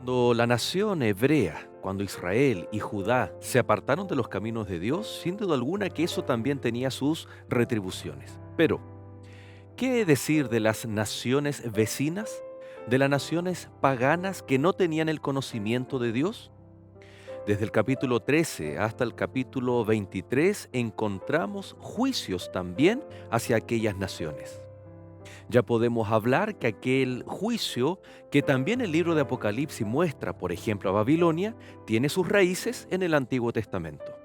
Cuando la nación hebrea, cuando Israel y Judá se apartaron de los caminos de Dios, sin duda alguna que eso también tenía sus retribuciones. Pero, ¿qué decir de las naciones vecinas? ¿De las naciones paganas que no tenían el conocimiento de Dios? Desde el capítulo 13 hasta el capítulo 23 encontramos juicios también hacia aquellas naciones. Ya podemos hablar que aquel juicio que también el libro de Apocalipsis muestra, por ejemplo, a Babilonia, tiene sus raíces en el Antiguo Testamento.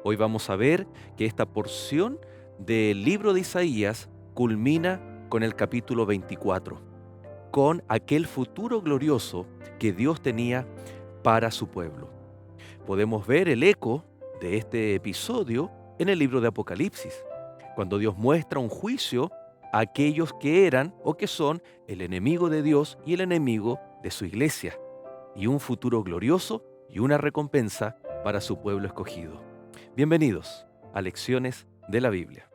Hoy vamos a ver que esta porción del libro de Isaías culmina con el capítulo 24, con aquel futuro glorioso que Dios tenía para su pueblo. Podemos ver el eco de este episodio en el libro de Apocalipsis, cuando Dios muestra un juicio a aquellos que eran o que son el enemigo de Dios y el enemigo de su iglesia, y un futuro glorioso y una recompensa para su pueblo escogido. Bienvenidos a Lecciones de la Biblia.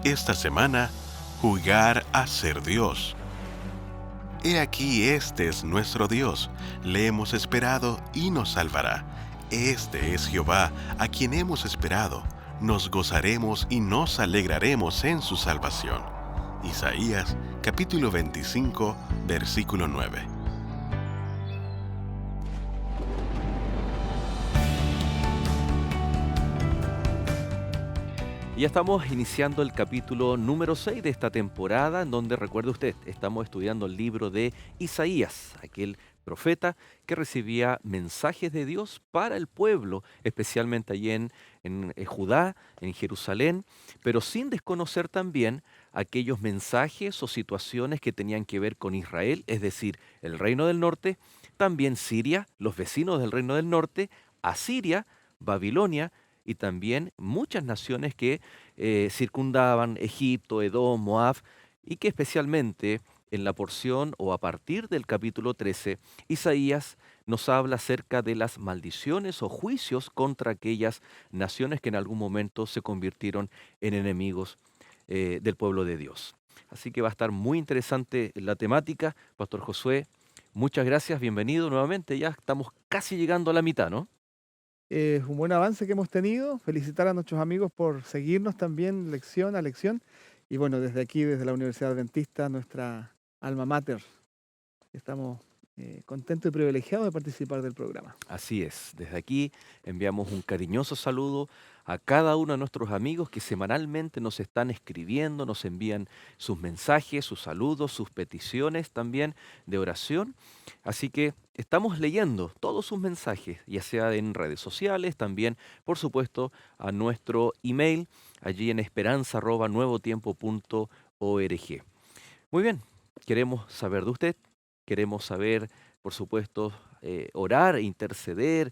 Esta semana, jugar a ser Dios. He aquí, este es nuestro Dios, le hemos esperado y nos salvará. Este es Jehová, a quien hemos esperado, nos gozaremos y nos alegraremos en su salvación. Isaías capítulo 25, versículo 9. Y ya estamos iniciando el capítulo número 6 de esta temporada, en donde, recuerde usted, estamos estudiando el libro de Isaías, aquel profeta que recibía mensajes de Dios para el pueblo, especialmente allí en Judá, en Jerusalén, pero sin desconocer también aquellos mensajes o situaciones que tenían que ver con Israel, es decir, el reino del norte, también Siria, los vecinos del reino del norte, Asiria, Babilonia, y también muchas naciones que circundaban Egipto, Edom, Moab, y que especialmente en la porción o a partir del capítulo 13, Isaías nos habla acerca de las maldiciones o juicios contra aquellas naciones que en algún momento se convirtieron en enemigos del pueblo de Dios. Así que va a estar muy interesante la temática. Pastor Josué, muchas gracias, bienvenido nuevamente. Ya estamos casi llegando a la mitad, ¿no? Es un buen avance que hemos tenido. Felicitar a nuestros amigos por seguirnos también lección a lección. Y bueno, desde aquí, desde la Universidad Adventista, nuestra alma mater, estamos contentos y privilegiados de participar del programa. Así es, desde aquí enviamos un cariñoso saludo a cada uno de nuestros amigos que semanalmente nos están escribiendo, nos envían sus mensajes, sus saludos, sus peticiones también de oración. Así que estamos leyendo todos sus mensajes, ya sea en redes sociales, también, por supuesto, a nuestro email, allí en esperanza@nuevotiempo.org. Muy bien, queremos saber de usted, queremos saber, por supuesto, orar, e interceder.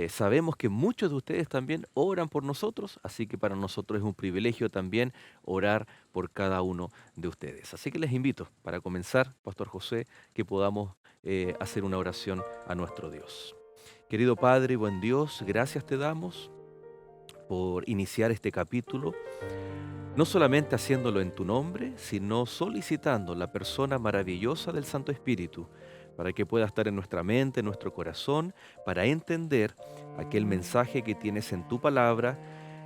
Sabemos que muchos de ustedes también oran por nosotros, así que para nosotros es un privilegio también orar por cada uno de ustedes. Así que les invito, para comenzar, Pastor José, que podamos hacer una oración a nuestro Dios. Querido Padre, buen Dios, gracias te damos por iniciar este capítulo, no solamente haciéndolo en tu nombre, sino solicitando la persona maravillosa del Santo Espíritu para que pueda estar en nuestra mente, en nuestro corazón, para entender aquel mensaje que tienes en tu palabra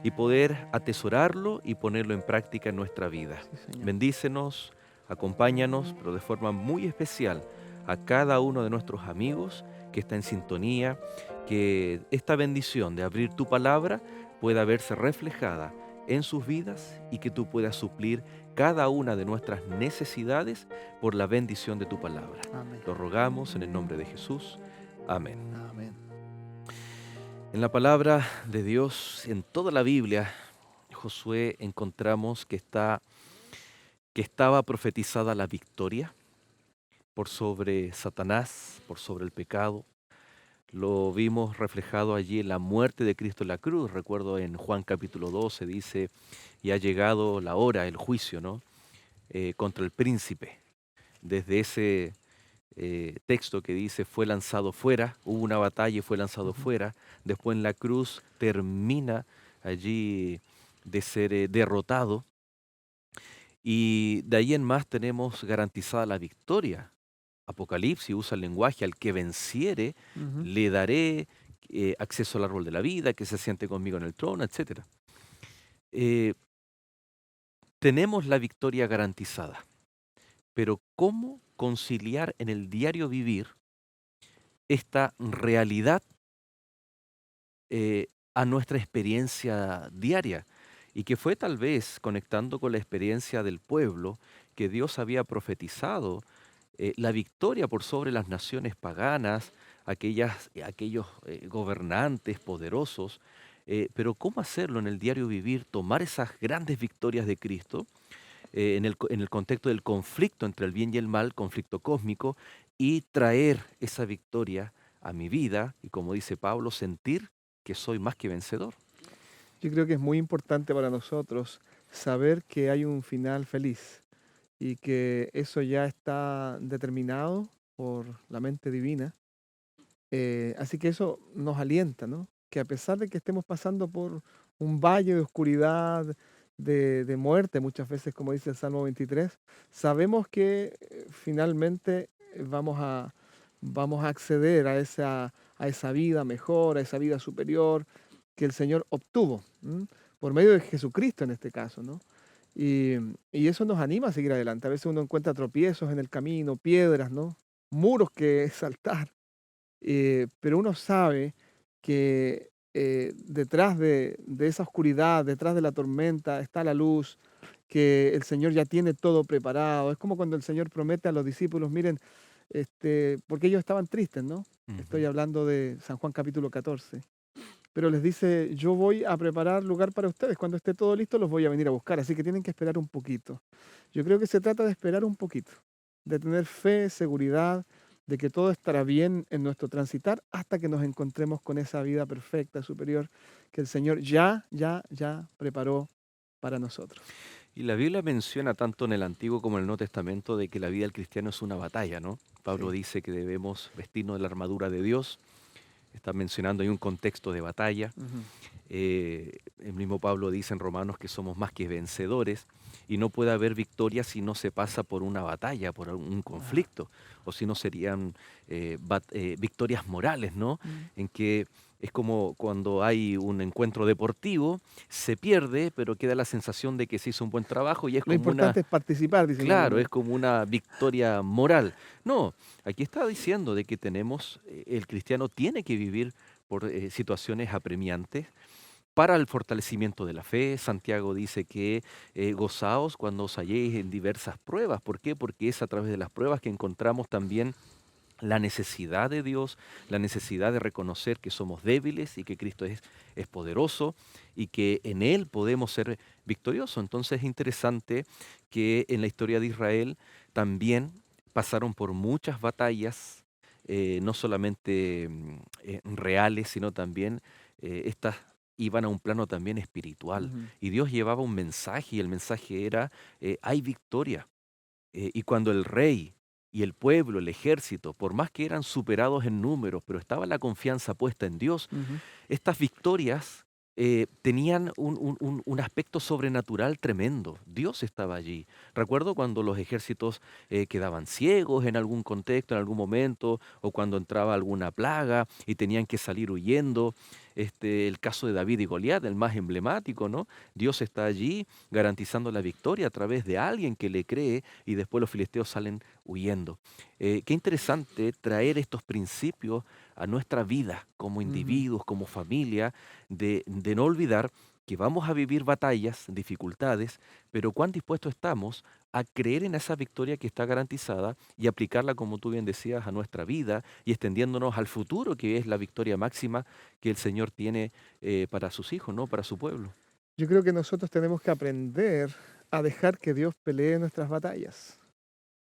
y poder atesorarlo y ponerlo en práctica en nuestra vida. Sí, Señor. Bendícenos, acompáñanos, pero de forma muy especial a cada uno de nuestros amigos que está en sintonía, que esta bendición de abrir tu palabra pueda verse reflejada en sus vidas y que tú puedas suplir cada una de nuestras necesidades por la bendición de tu palabra. Amén. Lo rogamos en el nombre de Jesús. Amén. Amén. En la palabra de Dios, en toda la Biblia, Josué encontramos que estaba profetizada la victoria por sobre Satanás, por sobre el pecado. Lo vimos reflejado allí en la muerte de Cristo en la cruz. Recuerdo en Juan capítulo 12 dice, y ha llegado la hora, el juicio, ¿no? Contra el príncipe. Desde ese texto que dice, fue lanzado fuera, hubo una batalla y fue lanzado Ujú. fuera. Después en la cruz termina allí de ser derrotado. Y de ahí en más tenemos garantizada la victoria. Apocalipsis usa el lenguaje, al que venciere, Ujú. le daré acceso al árbol de la vida, que se siente conmigo en el trono, etcétera. Eh, tenemos la victoria garantizada, pero ¿cómo conciliar en el diario vivir esta realidad a nuestra experiencia diaria? Y que fue tal vez conectando con la experiencia del pueblo que Dios había profetizado la victoria por sobre las naciones paganas, aquellos gobernantes poderosos, pero ¿cómo hacerlo en el diario vivir? Tomar esas grandes victorias de Cristo en el contexto del conflicto entre el bien y el mal, conflicto cósmico, y traer esa victoria a mi vida y, como dice Pablo, sentir que soy más que vencedor. Yo creo que es muy importante para nosotros saber que hay un final feliz y que eso ya está determinado por la mente divina. Así que eso nos alienta, ¿no? Que a pesar de que estemos pasando por un valle de oscuridad, de muerte, muchas veces, como dice el Salmo 23, sabemos que finalmente vamos a acceder a esa vida mejor, a esa vida superior que el Señor obtuvo, ¿m? Por medio de Jesucristo en este caso, ¿no? Y, y eso nos anima a seguir adelante. A veces uno encuentra tropiezos en el camino, piedras, ¿no? Muros que saltar, pero uno sabe que detrás de esa oscuridad, detrás de la tormenta, está la luz, que el Señor ya tiene todo preparado. Es como cuando el Señor promete a los discípulos, miren, porque ellos estaban tristes, ¿no? Estoy Ujú. hablando de San Juan capítulo 14. Pero les dice, yo voy a preparar lugar para ustedes. Cuando esté todo listo, los voy a venir a buscar. Así que tienen que esperar un poquito. Yo creo que se trata de esperar un poquito, de tener fe, seguridad, de que todo estará bien en nuestro transitar hasta que nos encontremos con esa vida perfecta, superior, que el Señor ya preparó para nosotros. Y la Biblia menciona tanto en el Antiguo como en el Nuevo Testamento de que la vida del cristiano es una batalla, ¿no? Pablo Sí. dice que debemos vestirnos de la armadura de Dios. Está mencionando ahí un contexto de batalla. Ujú. El mismo Pablo dice en Romanos que somos más que vencedores y no puede haber victoria si no se pasa por una batalla, por un Ah, conflicto, o si no serían victorias morales, ¿no? mm. En que es como cuando hay un encuentro deportivo, se pierde, pero queda la sensación de que se hizo un buen trabajo y es Lo como una, importante es participar, dicen claro, algunos. es como una victoria moral. No, aquí está diciendo de que el cristiano tiene que vivir por situaciones apremiantes para el fortalecimiento de la fe. Santiago dice que gozaos cuando os halléis en diversas pruebas. ¿Por qué? Porque es a través de las pruebas que encontramos también la necesidad de Dios, la necesidad de reconocer que somos débiles y que Cristo es poderoso y que en Él podemos ser victoriosos. Entonces es interesante que en la historia de Israel también pasaron por muchas batallas, no solamente reales, sino también estas iban a un plano también espiritual. Ujú. Y Dios llevaba un mensaje y el mensaje era, hay victoria. Y cuando el rey y el pueblo, el ejército, por más que eran superados en números, pero estaba la confianza puesta en Dios, Ujú. estas victorias tenían un aspecto sobrenatural tremendo. Dios estaba allí. Recuerdo cuando los ejércitos quedaban ciegos en algún contexto, en algún momento, o cuando entraba alguna plaga y tenían que salir huyendo. El caso de David y Goliat, el más emblemático, ¿no? Dios está allí garantizando la victoria a través de alguien que le cree y después los filisteos salen huyendo. Qué interesante traer estos principios a nuestra vida como Ujú. individuos, como familia, de no olvidar que vamos a vivir batallas, dificultades, pero cuán dispuestos estamos a creer en esa victoria que está garantizada y aplicarla, como tú bien decías, a nuestra vida y extendiéndonos al futuro, que es la victoria máxima que el Señor tiene para sus hijos, ¿no? Para su pueblo. Yo creo que nosotros tenemos que aprender a dejar que Dios pelee nuestras batallas,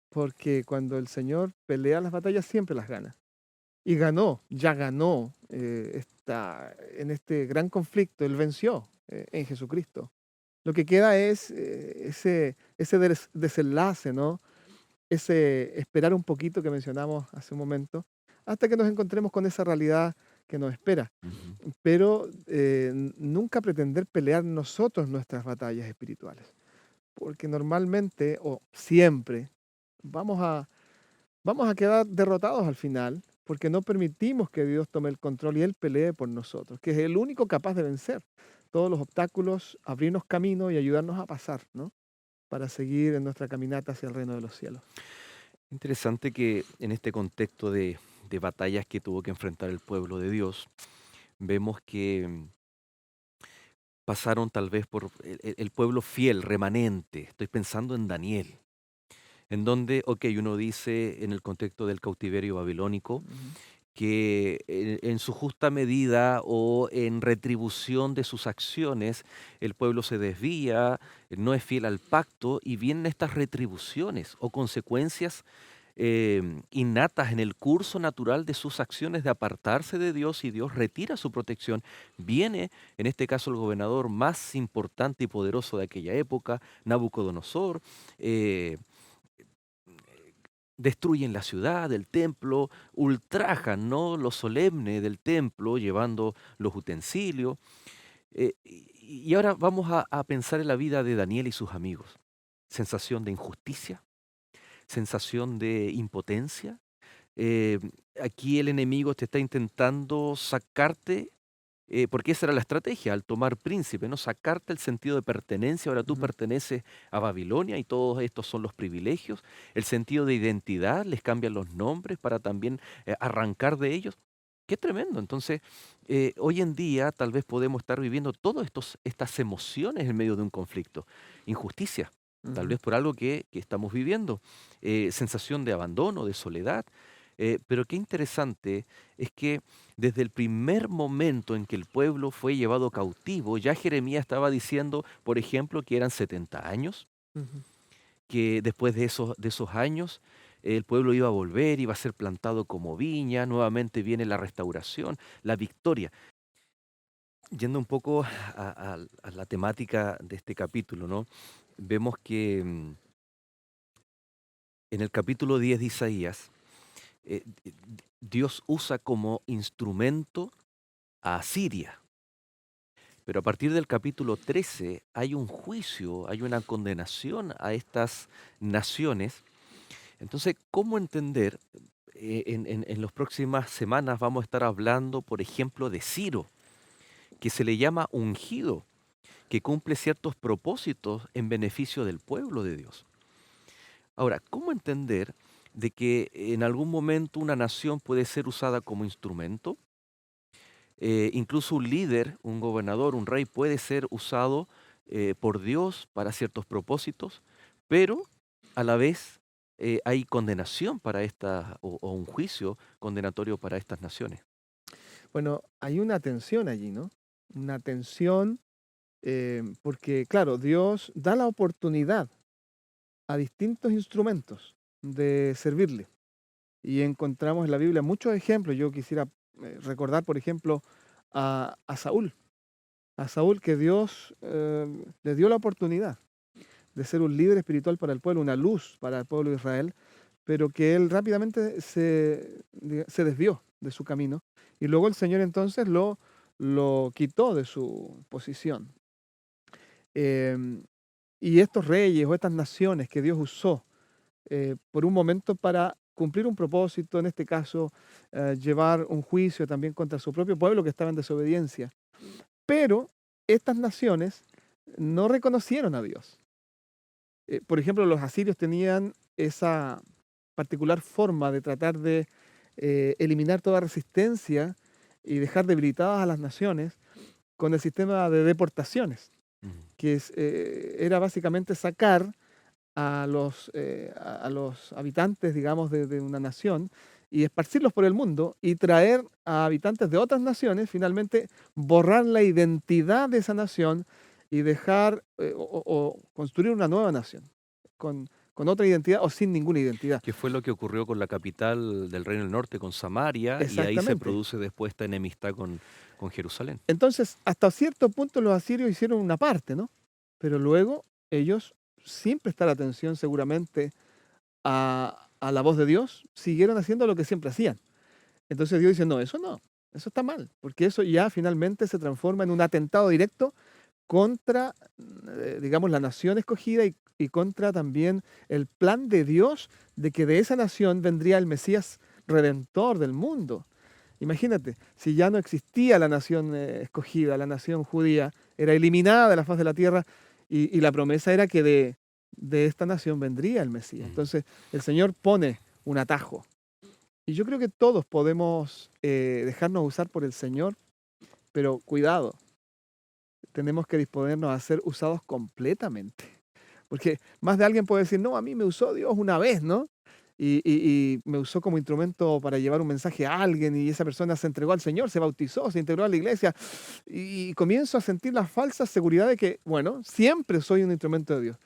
porque cuando el Señor pelea las batallas siempre las gana. Y ganó, ya ganó en este gran conflicto, Él venció en Jesucristo. Lo que queda es ese desenlace, ¿no? Ese esperar un poquito que mencionamos hace un momento, hasta que nos encontremos con esa realidad que nos espera. Ujú. Pero nunca pretender pelear nosotros nuestras batallas espirituales, porque normalmente o siempre vamos a, vamos a quedar derrotados al final, porque no permitimos que Dios tome el control y Él pelee por nosotros, que es el único capaz de vencer todos los obstáculos, abrirnos camino y ayudarnos a pasar, ¿no? Para seguir en nuestra caminata hacia el reino de los cielos. Interesante que en este contexto de batallas que tuvo que enfrentar el pueblo de Dios, vemos que pasaron tal vez por el pueblo fiel, remanente. Estoy pensando en Daniel, en donde, ok, uno dice en el contexto del cautiverio babilónico, Ujú. que en su justa medida o en retribución de sus acciones, el pueblo se desvía, no es fiel al pacto y vienen estas retribuciones o consecuencias innatas en el curso natural de sus acciones de apartarse de Dios y Dios retira su protección. Viene, en este caso, el gobernador más importante y poderoso de aquella época, Nabucodonosor, eh, destruyen la ciudad, el templo, ultrajan, ¿no?, lo solemne del templo, llevando los utensilios. Y ahora vamos a pensar en la vida de Daniel y sus amigos. Sensación de injusticia, sensación de impotencia. Eh, Aquí el enemigo te está intentando sacarte, porque esa era la estrategia al tomar príncipe, ¿no? Sacarte el sentido de pertenencia. Ahora tú Ujú. perteneces a Babilonia y todos estos son los privilegios. El sentido de identidad, les cambian los nombres para también arrancar de ellos. Qué tremendo. Entonces, hoy en día tal vez podemos estar viviendo todas estas emociones en medio de un conflicto. Injusticia, tal Ujú. vez por algo que estamos viviendo. Sensación de abandono, de soledad. Pero qué interesante es que desde el primer momento en que el pueblo fue llevado cautivo, ya Jeremías estaba diciendo, por ejemplo, que eran 70 años, Ujú. que después de esos años el pueblo iba a volver, iba a ser plantado como viña, nuevamente viene la restauración, la victoria. Yendo un poco a la temática de este capítulo, ¿no? Vemos que en el capítulo 10 de Isaías, Dios usa como instrumento a Siria. Pero a partir del capítulo 13 hay un juicio, hay una condenación a estas naciones. Entonces, ¿cómo entender? En las próximas semanas vamos a estar hablando, por ejemplo, de Ciro, que se le llama ungido, que cumple ciertos propósitos en beneficio del pueblo de Dios. Ahora, ¿cómo entender de que en algún momento una nación puede ser usada como instrumento? Incluso un líder, un gobernador, un rey puede ser usado por Dios para ciertos propósitos, pero a la vez hay condenación para esta, o un juicio condenatorio para estas naciones. Bueno, hay una tensión allí, ¿no? Una tensión porque, claro, Dios da la oportunidad a distintos instrumentos de servirle. Y encontramos en la Biblia muchos ejemplos. Yo quisiera recordar, por ejemplo, a Saúl. A Saúl que Dios le dio la oportunidad de ser un líder espiritual para el pueblo, una luz para el pueblo de Israel, pero que él rápidamente se desvió de su camino. Y luego el Señor entonces lo quitó de su posición. Em, y estos reyes o estas naciones que Dios usó por un momento para cumplir un propósito, en este caso, llevar un juicio también contra su propio pueblo que estaba en desobediencia. Pero estas naciones no reconocieron a Dios. Por ejemplo, los asirios tenían esa particular forma de tratar de eliminar toda resistencia y dejar debilitadas a las naciones, con el sistema de deportaciones, Mm. que era básicamente sacar a los habitantes, digamos, de una nación y esparcirlos por el mundo y traer a habitantes de otras naciones, finalmente borrar la identidad de esa nación y dejar o construir una nueva nación con otra identidad o sin ninguna identidad. Que fue lo que ocurrió con la capital del Reino del Norte, con Samaria, y ahí se Exactamente. produce después esta enemistad con Jerusalén. Entonces, hasta cierto punto los asirios hicieron una parte, ¿no? Pero luego ellos, sin prestar atención seguramente a la voz de Dios, siguieron haciendo lo que siempre hacían. Entonces Dios dice, no, eso está mal, porque eso ya finalmente se transforma en un atentado directo contra, digamos, la nación escogida y contra también el plan de Dios de que de esa nación vendría el Mesías redentor del mundo. Imagínate, si ya no existía la nación escogida, la nación judía, era eliminada de la faz de la tierra y la promesa era que de esta nación vendría el Mesías. Mm. Entonces el Señor pone un atajo. Y yo creo que todos podemos dejarnos usar por el Señor, pero cuidado, tenemos que disponernos a ser usados completamente. Porque más de alguien puede decir, no, a mí me usó Dios una vez, ¿no? Y me usó como instrumento para llevar un mensaje a alguien y esa persona se entregó al Señor, se bautizó, se integró a la iglesia y comienzo a sentir la falsa seguridad de que, bueno, siempre soy un instrumento de Dios.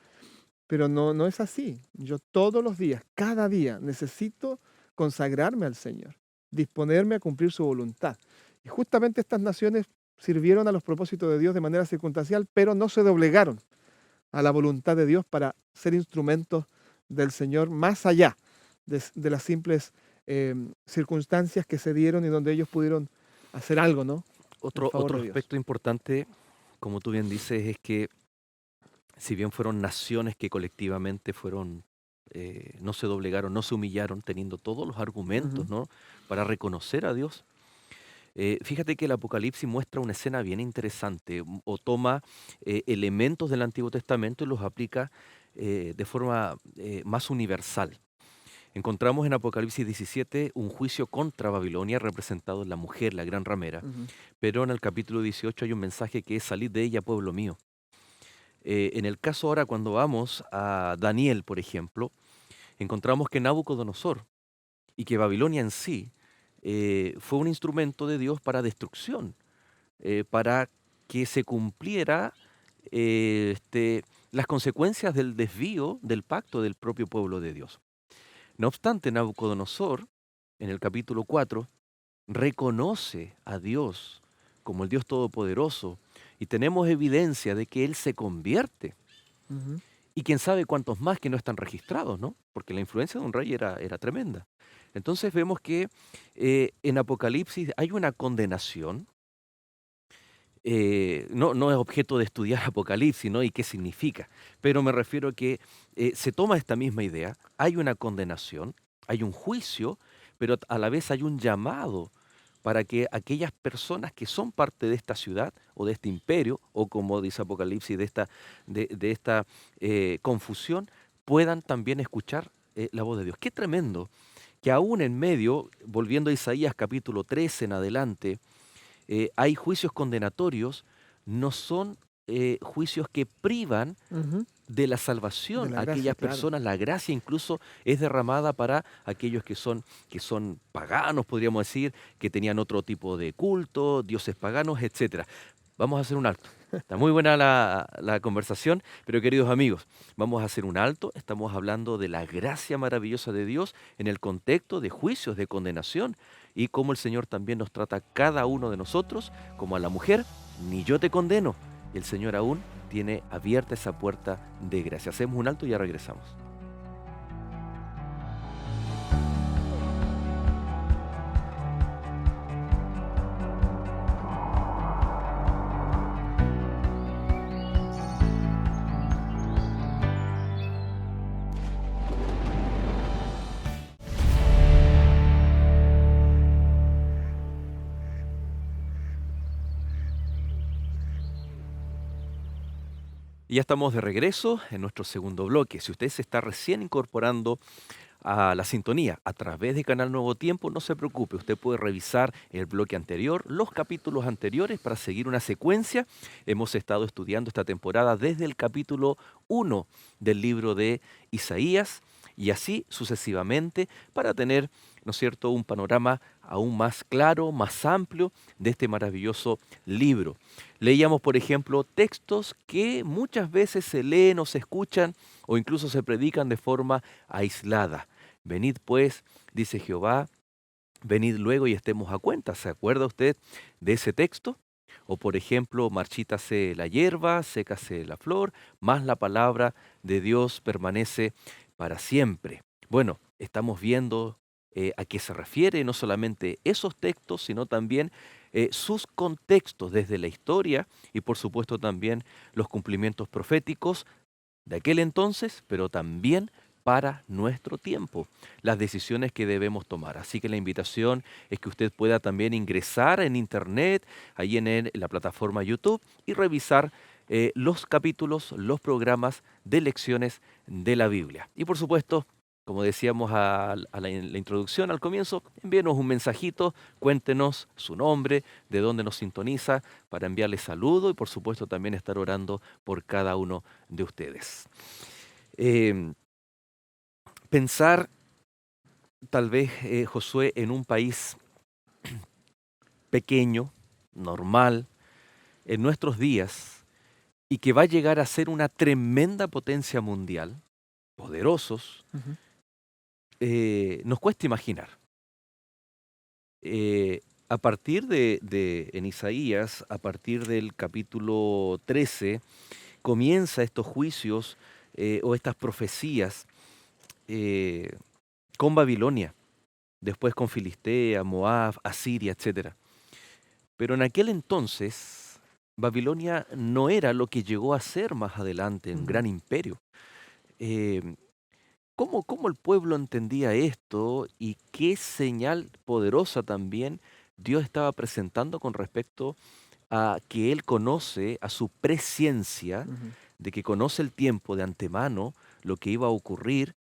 Pero no es así. Yo todos los días, cada día, necesito consagrarme al Señor, disponerme a cumplir su voluntad. Y justamente estas naciones sirvieron a los propósitos de Dios de manera circunstancial, pero no se doblegaron a la voluntad de Dios para ser instrumentos del Señor más allá de las simples circunstancias que se dieron y donde ellos pudieron hacer algo, ¿no? En favor Otro de Dios. aspecto importante, como tú bien dices, es que si bien fueron naciones que colectivamente fueron, no se doblegaron, no se humillaron, teniendo todos los argumentos, Ujú, ¿no? Para reconocer a Dios. Fíjate que el Apocalipsis muestra una escena bien interesante, o toma elementos del Antiguo Testamento y los aplica de forma más universal. Encontramos en Apocalipsis 17 un juicio contra Babilonia representado en la mujer, la gran ramera, ujú, pero en el capítulo 18 hay un mensaje que es salid de ella, pueblo mío. En el caso ahora, cuando vamos a Daniel, por ejemplo, encontramos que Nabucodonosor y que Babilonia en sí fue un instrumento de Dios para destrucción, para que se cumpliera las consecuencias del desvío del pacto del propio pueblo de Dios. No obstante, Nabucodonosor, en el capítulo 4, reconoce a Dios como el Dios Todopoderoso y tenemos evidencia de que Él se convierte. ujú. Y quién sabe cuántos más que no están registrados, ¿no? Porque la influencia de un rey era tremenda. Entonces vemos que en Apocalipsis hay una condenación. No es objeto de estudiar Apocalipsis, ¿no? Y qué significa. Pero me refiero a que se toma esta misma idea, hay una condenación, hay un juicio, pero a la vez hay un llamado para que aquellas personas que son parte de esta ciudad o de este imperio, o como dice Apocalipsis, de esta confusión, puedan también escuchar la voz de Dios. Qué tremendo que aún en medio, volviendo a Isaías capítulo 13 en adelante, hay juicios condenatorios, no son juicios que privan Ujú. de la De salvación la a gracia, aquellas claro. personas. La gracia incluso es derramada para aquellos que son paganos, podríamos decir, que tenían otro tipo de culto, dioses paganos, etcétera. Vamos a hacer un alto. Está muy buena la conversación, pero queridos amigos, vamos a hacer un alto. Estamos hablando de la gracia maravillosa de Dios en el contexto de juicios, de condenación, y cómo el Señor también nos trata a cada uno de nosotros, como a la mujer, ni yo te condeno. Y el Señor aún tiene abierta esa puerta de gracia. Hacemos un alto y ya regresamos. Y ya estamos de regreso en nuestro segundo bloque. Si usted se está recién incorporando a la sintonía a través de Canal Nuevo Tiempo, no se preocupe, usted puede revisar el bloque anterior, los capítulos anteriores para seguir una secuencia. Hemos estado estudiando esta temporada desde el capítulo 1 del libro de Isaías y así sucesivamente para tener, ¿no es cierto?, un panorama aún más claro, más amplio de este maravilloso libro. Leíamos, por ejemplo, textos que muchas veces se leen o se escuchan o incluso se predican de forma aislada. Venid pues, dice Jehová, venid luego y estemos a cuenta. ¿Se acuerda usted de ese texto? O por ejemplo, marchítase la hierba, sécase la flor, mas la palabra de Dios permanece para siempre. Bueno, estamos viendo a qué se refiere no solamente esos textos, sino también sus contextos desde la historia y por supuesto también los cumplimientos proféticos de aquel entonces, pero también para nuestro tiempo, las decisiones que debemos tomar. Así que la invitación es que usted pueda también ingresar en internet, ahí en la plataforma YouTube y revisar los capítulos, los programas de lecciones de la Biblia. Y por supuesto, como decíamos la introducción al comienzo, envíenos un mensajito, cuéntenos su nombre, de dónde nos sintoniza, para enviarle saludo y por supuesto también estar orando por cada uno de ustedes. Em, Pensar tal vez, Josué, en un país pequeño, normal, en nuestros días, y que va a llegar a ser una tremenda potencia mundial, poderosos, Ujú. nos cuesta imaginar. Eh, a partir en Isaías, a partir del capítulo 13, comienza estos juicios o estas profecías eh, con Babilonia, después con Filistea, Moab, Asiria, etcétera. Pero en aquel entonces, Babilonia no era lo que llegó a ser más adelante, un Ujú. gran imperio. Eh, ¿Cómo el pueblo entendía esto y qué señal poderosa también Dios estaba presentando con respecto a que Él conoce, a su presciencia, Ujú. de que conoce el tiempo de antemano, lo que iba a ocurrir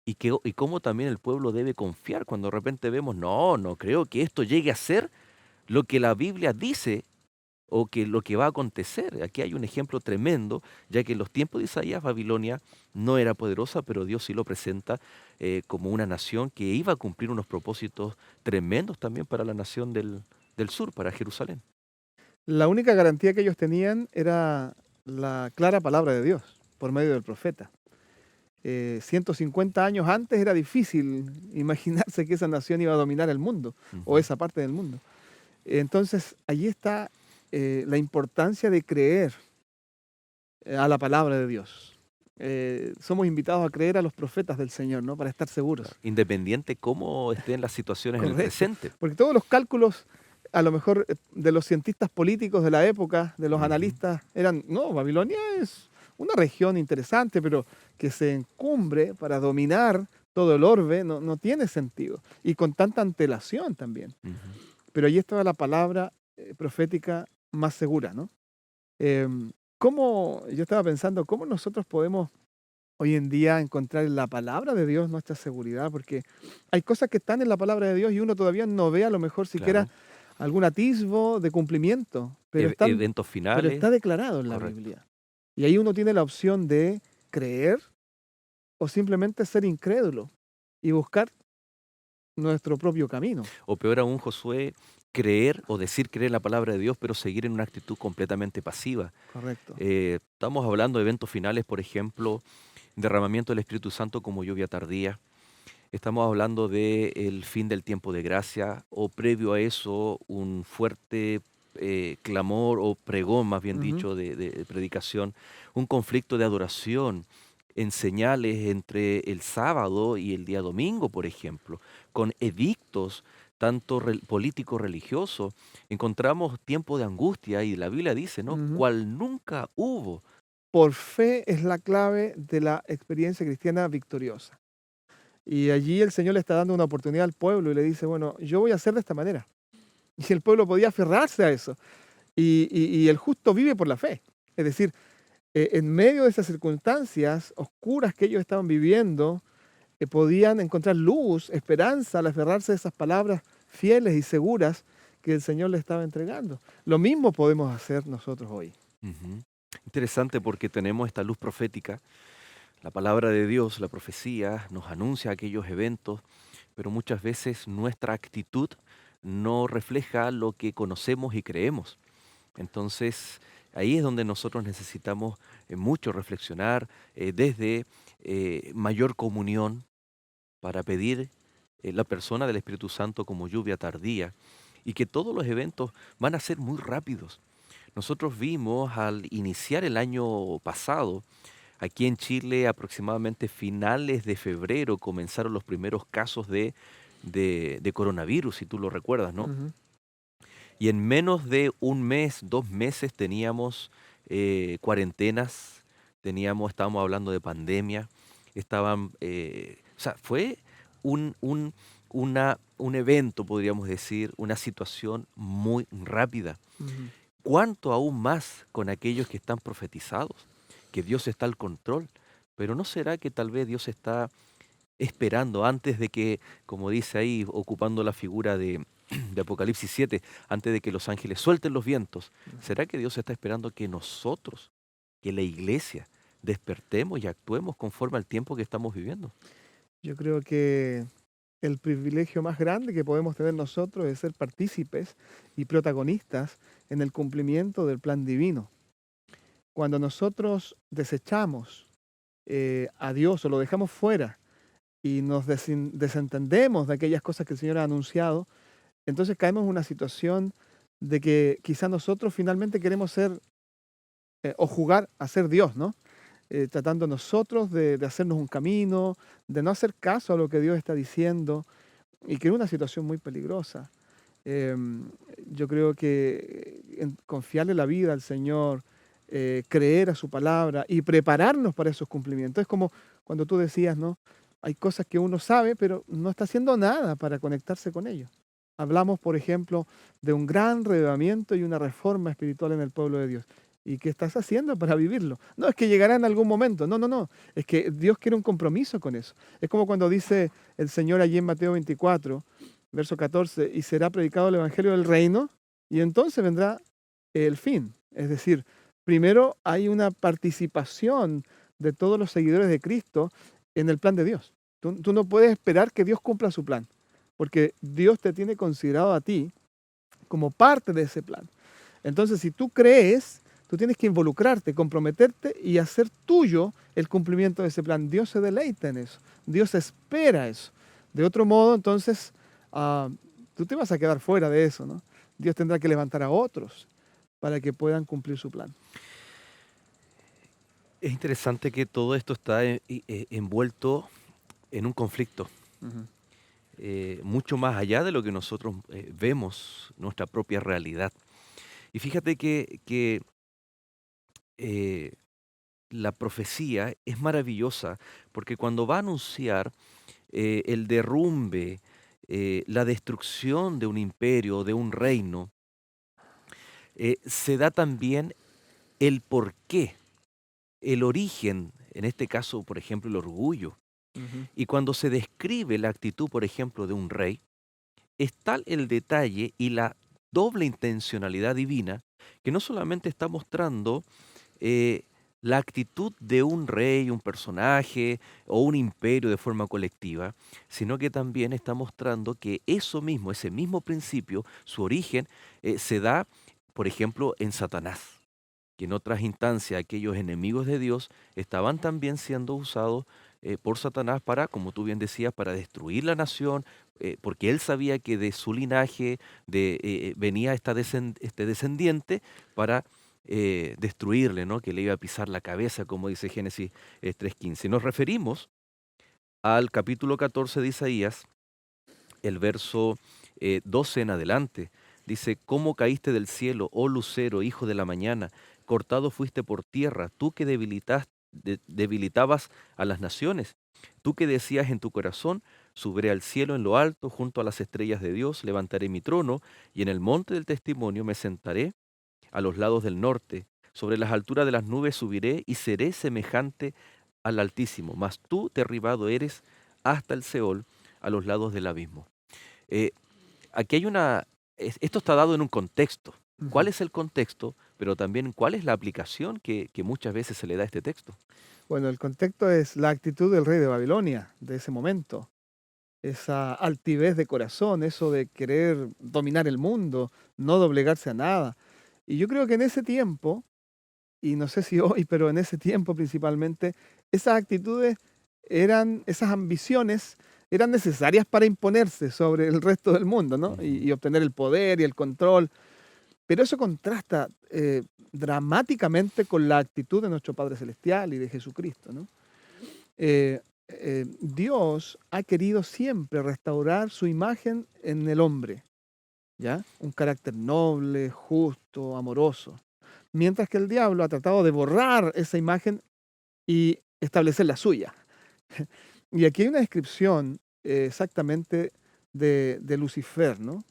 y cómo también el pueblo debe confiar cuando de repente vemos, no, no creo que esto llegue a ser lo que la Biblia dice o que lo que va a acontecer? Aquí hay un ejemplo tremendo, ya que en los tiempos de Isaías Babilonia no era poderosa, pero Dios sí lo presenta como una nación que iba a cumplir unos propósitos tremendos también para la nación del sur, para Jerusalén. La única garantía que ellos tenían era la clara palabra de Dios por medio del profeta. 150 años antes era difícil imaginarse que esa nación iba a dominar el mundo o Ujú. esa parte del mundo. Entonces, allí está la importancia de creer a la palabra de Dios. Somos invitados a creer a los profetas del Señor, ¿no? Para estar Claro. seguros. Independiente cómo estén las situaciones en el Correcto. presente. Porque todos los cálculos, a lo mejor, de los cientistas políticos de la época, de los Ujú. analistas, eran, no, Babilonia es una región interesante, pero que se encumbre para dominar todo el orbe no tiene sentido. Y con tanta antelación también. Ujú. Pero allí estaba la palabra profética más segura, ¿no? Yo estaba pensando, ¿cómo nosotros podemos hoy en día encontrar en la palabra de Dios nuestra seguridad? Porque hay cosas que están en la palabra de Dios y uno todavía no ve a lo mejor siquiera Claro. algún atisbo de cumplimiento, Eventos pero está finales, declarado en la correcto. Biblia. Y ahí uno tiene la opción de creer o simplemente ser incrédulo y buscar nuestro propio camino. O peor aún, Josué, creer o decir creer en la palabra de Dios, pero seguir en una actitud completamente pasiva. Correcto. Estamos hablando de eventos finales, por ejemplo, derramamiento del Espíritu Santo como lluvia tardía. Estamos hablando del fin del tiempo de gracia o previo a eso un fuerte clamor o pregón, más bien Ujú. dicho, de predicación, un conflicto de adoración en señales entre el sábado y el día domingo, por ejemplo, con edictos tanto políticos religiosos. Encontramos tiempo de angustia y la Biblia dice, ¿no? Ujú. Cual nunca hubo. Por fe es la clave de la experiencia cristiana victoriosa. Y allí el Señor le está dando una oportunidad al pueblo y le dice, bueno, yo voy a hacer de esta manera. Y el pueblo podía aferrarse a eso. Y el justo vive por la fe. Es decir, en medio de esas circunstancias oscuras que ellos estaban viviendo, podían encontrar luz, esperanza al aferrarse a esas palabras fieles y seguras que el Señor les estaba entregando. Lo mismo podemos hacer nosotros hoy. Ujú. Interesante porque tenemos esta luz profética. La palabra de Dios, la profecía, nos anuncia aquellos eventos, pero muchas veces nuestra actitud no refleja lo que conocemos y creemos. Entonces, ahí es donde nosotros necesitamos mucho reflexionar desde mayor comunión para pedir la persona del Espíritu Santo como lluvia tardía y que todos los eventos van a ser muy rápidos. Nosotros vimos al iniciar el año pasado, aquí en Chile, aproximadamente finales de febrero, comenzaron los primeros casos de coronavirus, si tú lo recuerdas, ¿no? Ujú. Y en menos de un mes, 2 meses, teníamos cuarentenas, estábamos hablando de pandemia, o sea, fue un, un evento, podríamos decir, una situación muy rápida. Ujú. ¿Cuánto aún más con aquellos que están profetizados? Que Dios está al control. Pero ¿no será que tal vez Dios está esperando antes de que, como dice ahí, ocupando la figura de Apocalipsis 7, antes de que los ángeles suelten los vientos? Ujú. ¿Será que Dios está esperando que nosotros, que la iglesia, despertemos y actuemos conforme al tiempo que estamos viviendo? Yo creo que el privilegio más grande que podemos tener nosotros es ser partícipes y protagonistas en el cumplimiento del plan divino. Cuando nosotros desechamos a Dios o lo dejamos fuera y nos desentendemos de aquellas cosas que el Señor ha anunciado, entonces caemos en una situación de que quizá nosotros finalmente queremos ser o jugar a ser Dios, ¿no? Tratando nosotros de hacernos un camino, de no hacer caso a lo que Dios está diciendo, y que es una situación muy peligrosa. Em, yo creo que confiarle la vida al Señor, creer a su palabra y prepararnos para esos cumplimientos. Es como cuando tú decías, ¿no? Hay cosas que uno sabe, pero no está haciendo nada para conectarse con ellos. Hablamos, por ejemplo, de un gran relevamiento y una reforma espiritual en el pueblo de Dios. ¿Y qué estás haciendo para vivirlo? No, es que llegará en algún momento. No, no, no. Es que Dios quiere un compromiso con eso. Es como cuando dice el Señor allí en Mateo 24, verso 14, y será predicado el Evangelio del Reino, y entonces vendrá el fin. Es decir, primero hay una participación de todos los seguidores de Cristo en el plan de Dios. Tú no puedes esperar que Dios cumpla su plan, porque Dios te tiene considerado a ti como parte de ese plan. Entonces, si tú crees, tú tienes que involucrarte, comprometerte y hacer tuyo el cumplimiento de ese plan. Dios se deleita en eso. Dios espera eso. De otro modo, entonces, ah, tú te vas a quedar fuera de eso, ¿no? Dios tendrá que levantar a otros para que puedan cumplir su plan. Es interesante que todo esto está envuelto en un conflicto, Ujú. mucho más allá de lo que nosotros vemos, nuestra propia realidad. Y fíjate que eh, la profecía es maravillosa porque cuando va a anunciar el derrumbe, la destrucción de un imperio, de un reino, se da también el porqué, el origen, en este caso, por ejemplo, el orgullo. Ujú. Y cuando se describe la actitud, por ejemplo, de un rey, es tal el detalle y la doble intencionalidad divina que no solamente está mostrando eh, la actitud de un rey, un personaje o un imperio de forma colectiva, sino que también está mostrando que eso mismo, ese mismo principio, su origen, se da, por ejemplo, en Satanás, que en otras instancias aquellos enemigos de Dios estaban también siendo usados por Satanás para, como tú bien decías, para destruir la nación, porque él sabía que de su linaje venía este descendiente para destruirle, ¿no? Que le iba a pisar la cabeza, como dice Génesis 3:15. Nos referimos al capítulo 14 de Isaías, el verso 12 en adelante. Dice, ¿cómo caíste del cielo, oh lucero, hijo de la mañana? Cortado fuiste por tierra, tú que debilitabas a las naciones. Tú que decías en tu corazón, subiré al cielo en lo alto, junto a las estrellas de Dios, levantaré mi trono, y en el monte del testimonio me sentaré a los lados del norte. Sobre las alturas de las nubes subiré y seré semejante al Altísimo. Mas tú derribado eres hasta el Seol, a los lados del abismo. Eh, Aquí hay esto está dado en un contexto. ¿Cuál Ujú. es el contexto? Pero también cuál es la aplicación que muchas veces se le da a este texto. Bueno, el contexto es la actitud del rey de Babilonia de ese momento, esa altivez de corazón, eso de querer dominar el mundo, no doblegarse a nada. Y yo creo que en ese tiempo, y no sé si hoy, pero en ese tiempo principalmente, esas actitudes esas ambiciones eran necesarias para imponerse sobre el resto del mundo, ¿no? Ujú. Y obtener el poder y el control. Pero eso contrasta dramáticamente con la actitud de nuestro Padre Celestial y de Jesucristo, ¿no? Dios ha querido siempre restaurar su imagen en el hombre, ¿ya? Un carácter noble, justo, amoroso. Mientras que el diablo ha tratado de borrar esa imagen y establecer la suya. Y aquí hay una descripción exactamente de Lucifer, ¿no?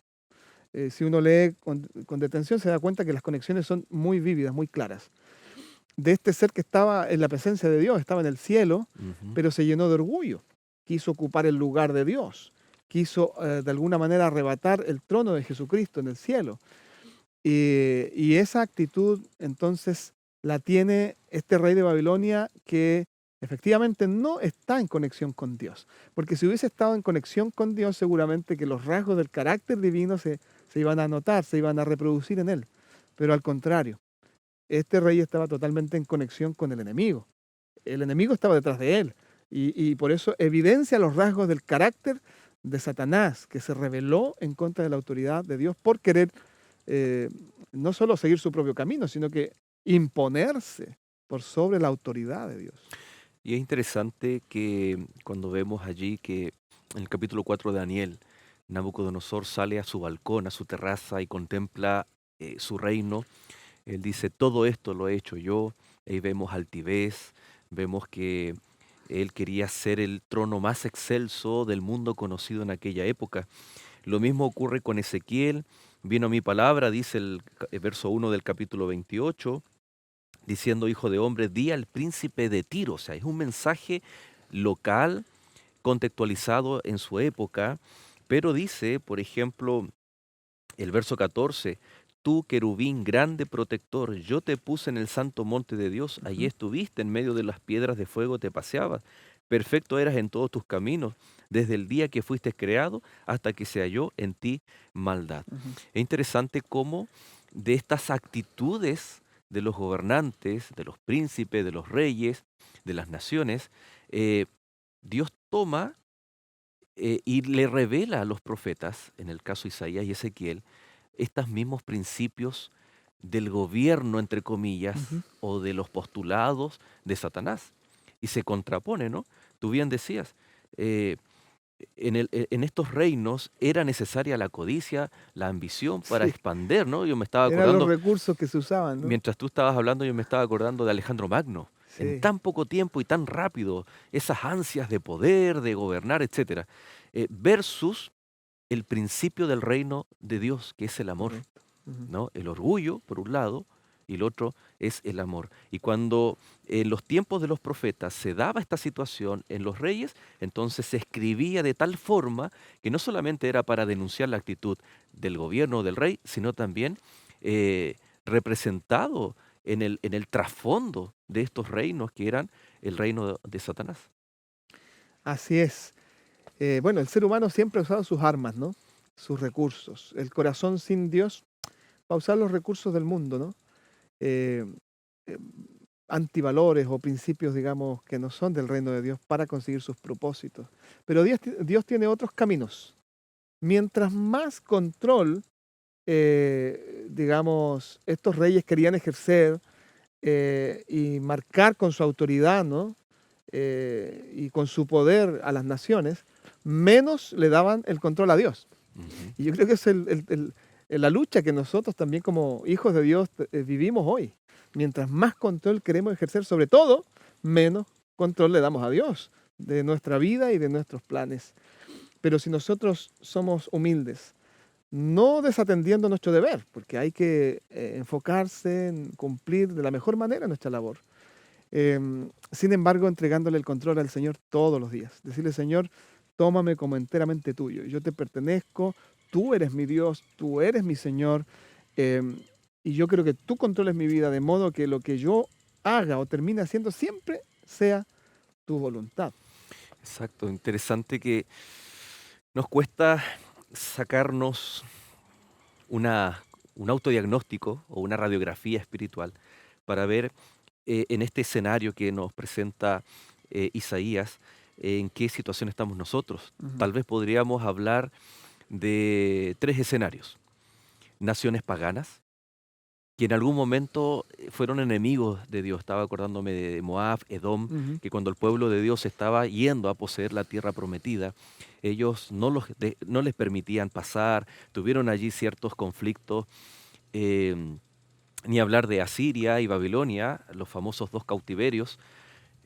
Si uno lee con detención se da cuenta que las conexiones son muy vívidas, muy claras. De este ser que estaba en la presencia de Dios, estaba en el cielo, Ujú. pero se llenó de orgullo. Quiso ocupar el lugar de Dios. Quiso de alguna manera arrebatar el trono de Jesucristo en el cielo. Y esa actitud entonces la tiene este rey de Babilonia que efectivamente no está en conexión con Dios. Porque si hubiese estado en conexión con Dios, seguramente que los rasgos del carácter divino se iban a notar, se iban a reproducir en él. Pero al contrario, este rey estaba totalmente en conexión con el enemigo. El enemigo estaba detrás de él. Y por eso evidencia los rasgos del carácter de Satanás, que se rebeló en contra de la autoridad de Dios por querer eh, no solo seguir su propio camino, sino que imponerse por sobre la autoridad de Dios. Y es interesante que cuando vemos allí que en el capítulo 4 de Daniel, Nabucodonosor sale a su balcón, a su terraza y contempla su reino. Él dice, todo esto lo he hecho yo. Ahí vemos altivez, vemos que él quería ser el trono más excelso del mundo conocido en aquella época. Lo mismo ocurre con Ezequiel. Vino mi palabra, dice el verso 1 del capítulo 28, diciendo, hijo de hombre, di al príncipe de Tiro. O sea, es un mensaje local, contextualizado en su época, pero dice, por ejemplo, el verso 14, tú querubín grande protector, yo te puse en el santo monte de Dios, allí Ujú, estuviste, en medio de las piedras de fuego te paseabas, perfecto eras en todos tus caminos, desde el día que fuiste creado hasta que se halló en ti maldad. ujú. Es interesante cómo de estas actitudes de los gobernantes, de los príncipes, de los reyes, de las naciones, eh, Dios toma y le revela a los profetas, en el caso de Isaías y Ezequiel, estos mismos principios del gobierno, entre Ujú. comillas, o de los postulados de Satanás. Y se contrapone, ¿no? Tú bien decías, eh, en estos reinos era necesaria la codicia, la ambición para Sí, expander, ¿no? Yo me estaba eran los acordando, recursos que se usaban, ¿no? mientras tú estabas hablando, yo me estaba acordando de Alejandro Magno. En Sí. tan poco tiempo y tan rápido, esas ansias de poder, de gobernar, etcétera, versus el principio del reino de Dios, que es el amor, Correcto. Ujú. ¿no? El orgullo, por un lado, y el otro es el amor. Y cuando en los tiempos de los profetas se daba esta situación en los reyes, entonces se escribía de tal forma que no solamente era para denunciar la actitud del gobierno o del rey, sino también eh, representado en el trasfondo de estos reinos que eran el reino de Satanás. Así es. Bueno, el ser humano siempre ha usado sus armas, ¿no? Sus recursos. El corazón sin Dios va a usar los recursos del mundo, ¿no? Eh, eh, Antivalores o principios, digamos, que no son del reino de Dios para conseguir sus propósitos. Pero Dios tiene otros caminos. Mientras más control, digamos, estos reyes querían ejercer y marcar con su autoridad, ¿no? Y con su poder a las naciones, menos le daban el control a Dios. Ujú. Y yo creo que es la lucha que nosotros también como hijos de Dios vivimos hoy. Mientras más control queremos ejercer sobre todo, menos control le damos a Dios de nuestra vida y de nuestros planes. Pero si nosotros somos humildes, no desatendiendo nuestro deber, porque hay que enfocarse en cumplir de la mejor manera nuestra labor. Sin embargo, entregándole el control al Señor todos los días. Decirle, Señor, tómame como enteramente tuyo. Yo te pertenezco, tú eres mi Dios, tú eres mi Señor. em, y yo quiero que tú controles mi vida de modo que lo que yo haga o termine haciendo siempre sea tu voluntad. Exacto, interesante que nos cuesta sacarnos una, un autodiagnóstico o una radiografía espiritual para ver en este escenario que nos presenta Isaías, en qué situación estamos nosotros. Ujú. Tal vez podríamos hablar de tres escenarios. Naciones paganas, que en algún momento fueron enemigos de Dios. Estaba acordándome de Moab, Edom, Ujú. que cuando el pueblo de Dios estaba yendo a poseer la tierra prometida, ellos no les permitían pasar, tuvieron allí ciertos conflictos. em, Ni hablar de Asiria y Babilonia, los famosos dos cautiverios.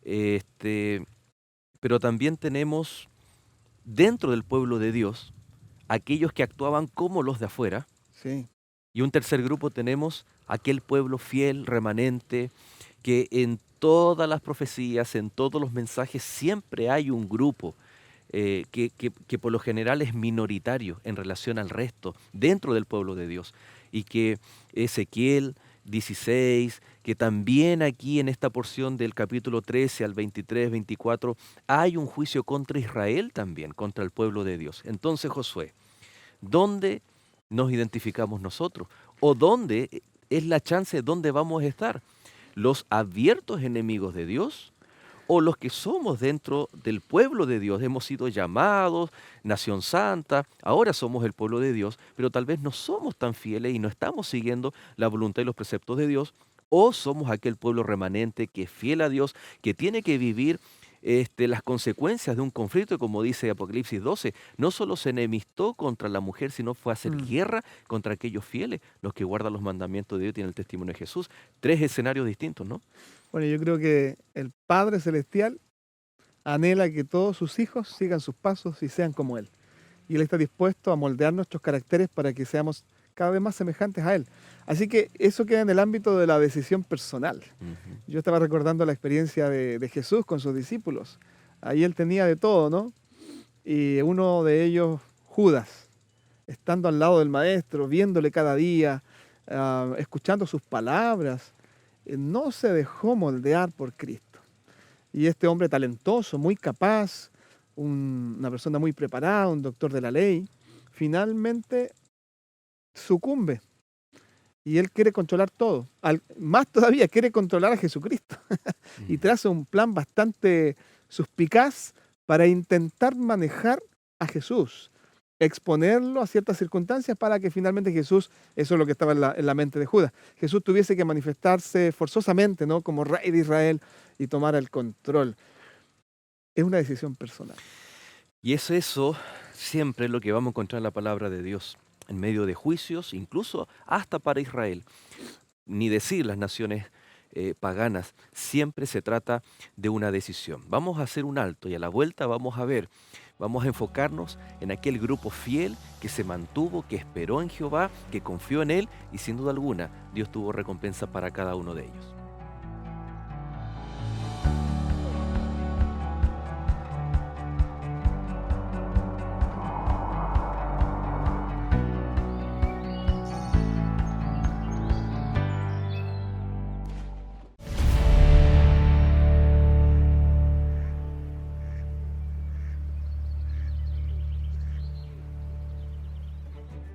este, pero también tenemos dentro del pueblo de Dios aquellos que actuaban como los de afuera. Sí. Y un tercer grupo tenemos aquel pueblo fiel, remanente, que en todas las profecías, en todos los mensajes, siempre hay un grupo que por lo general es minoritario en relación al resto dentro del pueblo de Dios. Y que Ezequiel 16, que también aquí en esta porción del capítulo 13 al 23, 24, hay un juicio contra Israel también, contra el pueblo de Dios. Entonces, Josué, ¿dónde nos identificamos nosotros? ¿O dónde es la chance de dónde vamos a estar? ¿Los abiertos enemigos de Dios? ¿O los que somos dentro del pueblo de Dios? Hemos sido llamados, nación santa, ahora somos el pueblo de Dios, pero tal vez no somos tan fieles y no estamos siguiendo la voluntad y los preceptos de Dios. ¿O somos aquel pueblo remanente que es fiel a Dios, que tiene que vivir las consecuencias de un conflicto, como dice Apocalipsis 12, no solo se enemistó contra la mujer, sino fue a hacer Mm. guerra contra aquellos fieles, los que guardan los mandamientos de Dios y tienen el testimonio de Jesús? Tres escenarios distintos, ¿no? Bueno, yo creo que el Padre Celestial anhela que todos sus hijos sigan sus pasos y sean como Él. Y Él está dispuesto a moldear nuestros caracteres para que seamos cada vez más semejantes a Él. Así que eso queda en el ámbito de la decisión personal. Ujú. Yo estaba recordando la experiencia de Jesús con sus discípulos. Ahí Él tenía de todo, ¿no? Y uno de ellos, Judas, estando al lado del Maestro, viéndole cada día, escuchando sus palabras, no se dejó moldear por Cristo. Y este hombre talentoso, muy capaz, una persona muy preparada, un doctor de la ley, finalmente sucumbe y él quiere controlar todo. Más todavía, quiere controlar a Jesucristo y Mm. traza un plan bastante suspicaz para intentar manejar a Jesús, exponerlo a ciertas circunstancias para que finalmente Jesús, eso es lo que estaba en la mente de Judas, Jesús tuviese que manifestarse forzosamente, ¿no? Como rey de Israel y tomar el control. Es una decisión personal. Y es eso siempre lo que vamos a encontrar en la palabra de Dios, en medio de juicios, incluso hasta para Israel. Ni decir las naciones paganas, siempre se trata de una decisión. Vamos a hacer un alto y a la vuelta vamos a enfocarnos en aquel grupo fiel que se mantuvo, que esperó en Jehová, que confió en Él y sin duda alguna Dios tuvo recompensa para cada uno de ellos.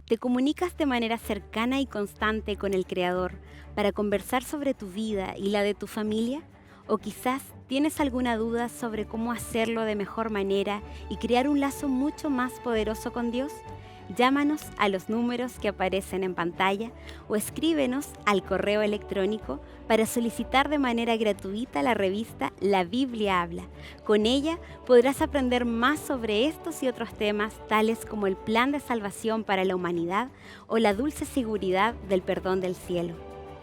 ¿Te comunicas de manera cercana y constante con el Creador para conversar sobre tu vida y la de tu familia? ¿O quizás tienes alguna duda sobre cómo hacerlo de mejor manera y crear un lazo mucho más poderoso con Dios? Llámanos a los números que aparecen en pantalla o escríbenos al correo electrónico para solicitar de manera gratuita la revista La Biblia Habla. Con ella podrás aprender más sobre estos y otros temas, tales como el plan de salvación para la humanidad o la dulce seguridad del perdón del cielo.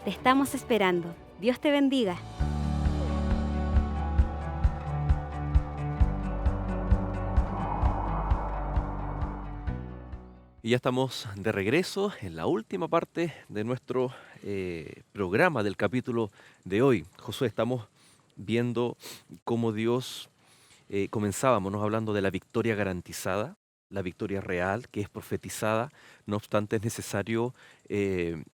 Te estamos esperando. Dios te bendiga. Y ya estamos de regreso en la última parte de nuestro programa del capítulo de hoy. Josué, estamos viendo cómo Dios, comenzábamos, ¿no?, hablando de la victoria garantizada, la victoria real, que es profetizada. No obstante, es necesario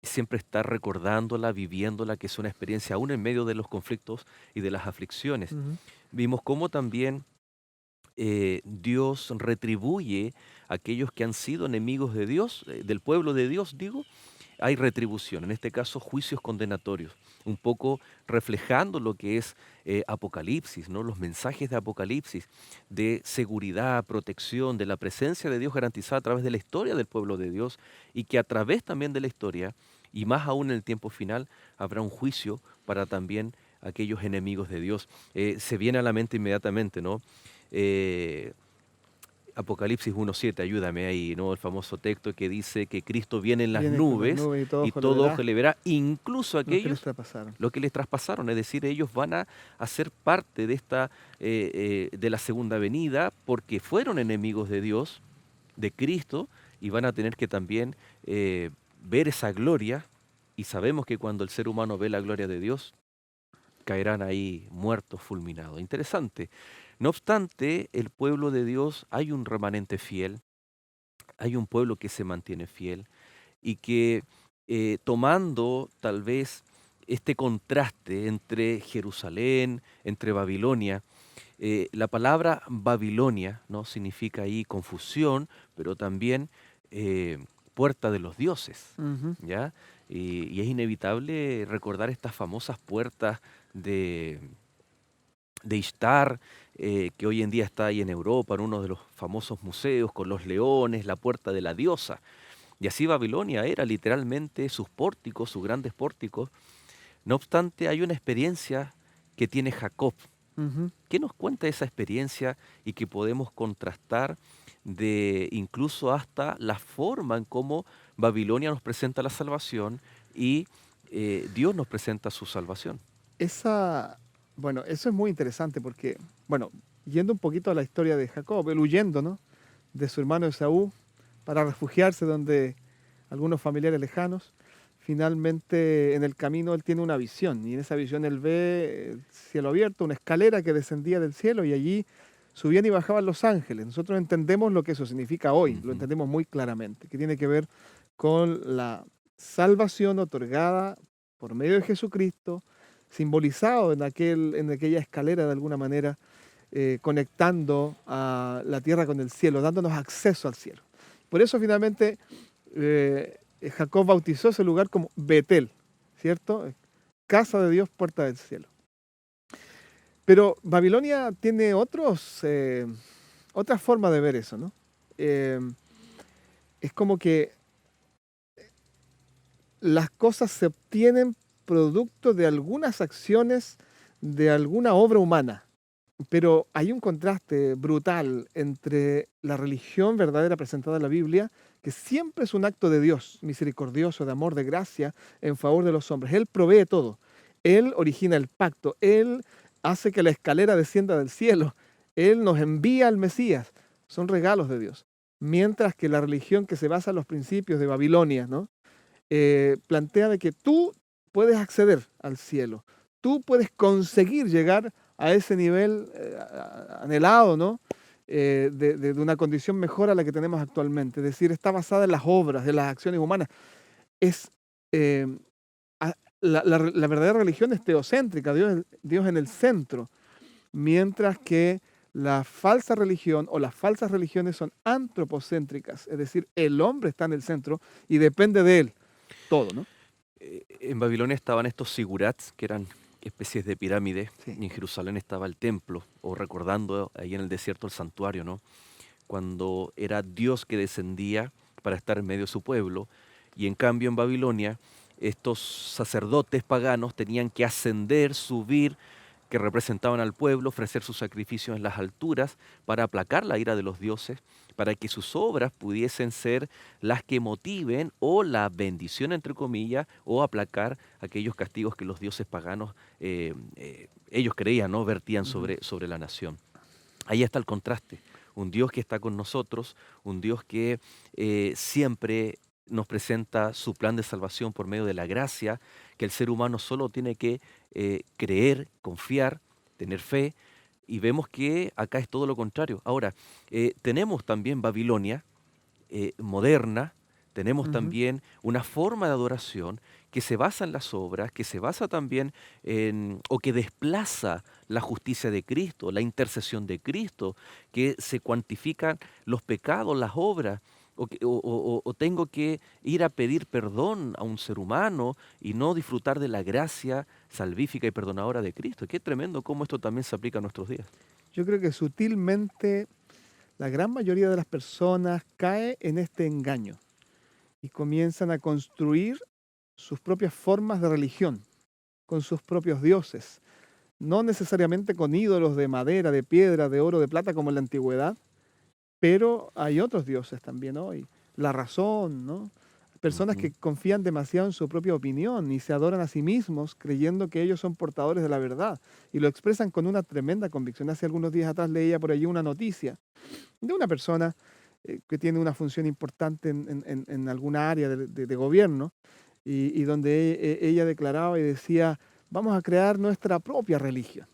siempre estar recordándola, viviéndola, que es una experiencia aún en medio de los conflictos y de las aflicciones. Ujú. Vimos cómo también Dios retribuye a aquellos que han sido enemigos de Dios, del pueblo de Dios, digo. Hay retribución, en este caso juicios condenatorios, un poco reflejando lo que es Apocalipsis, ¿no? Los mensajes de Apocalipsis, de seguridad, protección, de la presencia de Dios garantizada a través de la historia del pueblo de Dios, y que a través también de la historia, y más aún en el tiempo final, habrá un juicio para también aquellos enemigos de Dios. Se viene a la mente inmediatamente, ¿no? Eh, Apocalipsis 1:7, ayúdame ahí, ¿no? El famoso texto que dice que Cristo viene en las Viene con las nubes nubes y todo y ojo le todo ojo verá le verá, incluso lo que les aquellos traspasaron. lo que les traspasaron. Es decir, ellos van a ser parte de esta de la segunda venida, porque fueron enemigos de Dios, de Cristo, y van a tener que también ver esa gloria. Y sabemos que cuando el ser humano ve la gloria de Dios, caerán ahí muertos, fulminados. Interesante. No obstante, el pueblo de Dios, hay un remanente fiel, hay un pueblo que se mantiene fiel y que, tomando tal vez este contraste entre Jerusalén, entre Babilonia. La palabra Babilonia, ¿no?, significa ahí confusión, pero también puerta de los dioses, Ujú. ¿ya? Y es inevitable recordar estas famosas puertas de, de Ishtar, que hoy en día está ahí en Europa, en uno de los famosos museos, con los leones, la puerta de la diosa. Y así Babilonia era literalmente sus pórticos, sus grandes pórticos. No obstante, hay una experiencia que tiene Jacob. Ujú. ¿Qué nos cuenta esa experiencia y que podemos contrastar de incluso hasta la forma en cómo Babilonia nos presenta la salvación y Dios nos presenta su salvación? Esa, bueno, eso es muy interesante porque, bueno, yendo un poquito a la historia de Jacob, él huyendo, ¿no?, de su hermano Esaú para refugiarse donde algunos familiares lejanos. Finalmente, en el camino, él tiene una visión y en esa visión él ve el cielo abierto, una escalera que descendía del cielo y allí subían y bajaban los ángeles. Nosotros entendemos lo que eso significa hoy, lo Ujú. entendemos muy claramente, que tiene que ver con la salvación otorgada por medio de Jesucristo, simbolizado en aquella escalera de alguna manera, conectando a la tierra con el cielo, dándonos acceso al cielo. Por eso finalmente Jacob bautizó ese lugar como Betel, ¿cierto? Casa de Dios, puerta del cielo. Pero Babilonia tiene otra forma de ver eso, ¿no? Eh, es como que las cosas se obtienen producto de algunas acciones, de alguna obra humana. Pero hay un contraste brutal entre la religión verdadera presentada en la Biblia, que siempre es un acto de Dios, misericordioso, de amor, de gracia, en favor de los hombres. Él provee todo. Él origina el pacto. Él hace que la escalera descienda del cielo. Él nos envía al Mesías. Son regalos de Dios. Mientras que la religión que se basa en los principios de Babilonia, ¿no?, plantea de que tú puedes acceder al cielo. Tú puedes conseguir llegar a ese nivel anhelado, ¿no? De una condición mejor a la que tenemos actualmente. Es decir, está basada en las obras, en las acciones humanas. Es, eh, la verdadera religión es teocéntrica, Dios en el centro, mientras que la falsa religión o las falsas religiones son antropocéntricas, es decir, el hombre está en el centro y depende de él todo, ¿no? En Babilonia estaban estos sigurats, que eran especies de pirámides, Sí. y en Jerusalén estaba el templo, o recordando ahí en el desierto el santuario, ¿no?, cuando era Dios que descendía para estar en medio de su pueblo. Y en cambio en Babilonia estos sacerdotes paganos tenían que ascender, subir, que representaban al pueblo, ofrecer sus sacrificios en las alturas para aplacar la ira de los dioses, para que sus obras pudiesen ser las que motiven o la bendición, entre comillas, o aplacar aquellos castigos que los dioses paganos, ellos creían, ¿no?, vertían Ujú. sobre la nación. Ahí está el contraste. Un Dios que está con nosotros, un Dios que siempre nos presenta su plan de salvación por medio de la gracia, que el ser humano solo tiene que creer, confiar, tener fe, y vemos que acá es todo lo contrario. Ahora, tenemos también Babilonia moderna, tenemos Ujú. también una forma de adoración que se basa en las obras, que se basa también en, o que desplaza la justicia de Cristo, la intercesión de Cristo, que se cuantifican los pecados, las obras, o tengo que ir a pedir perdón a un ser humano y no disfrutar de la gracia salvífica y perdonadora de Cristo. Qué tremendo cómo esto también se aplica a nuestros días. Yo creo que sutilmente la gran mayoría de las personas cae en este engaño y comienzan a construir sus propias formas de religión, con sus propios dioses, no necesariamente con ídolos de madera, de piedra, de oro, de plata como en la antigüedad, pero hay otros dioses también hoy. La razón, ¿no? Personas Ujú. que confían demasiado en su propia opinión y se adoran a sí mismos creyendo que ellos son portadores de la verdad y lo expresan con una tremenda convicción. Hace algunos días atrás leía por allí una noticia de una persona que tiene una función importante en alguna área de gobierno y donde ella declaraba y decía, vamos a crear nuestra propia religión.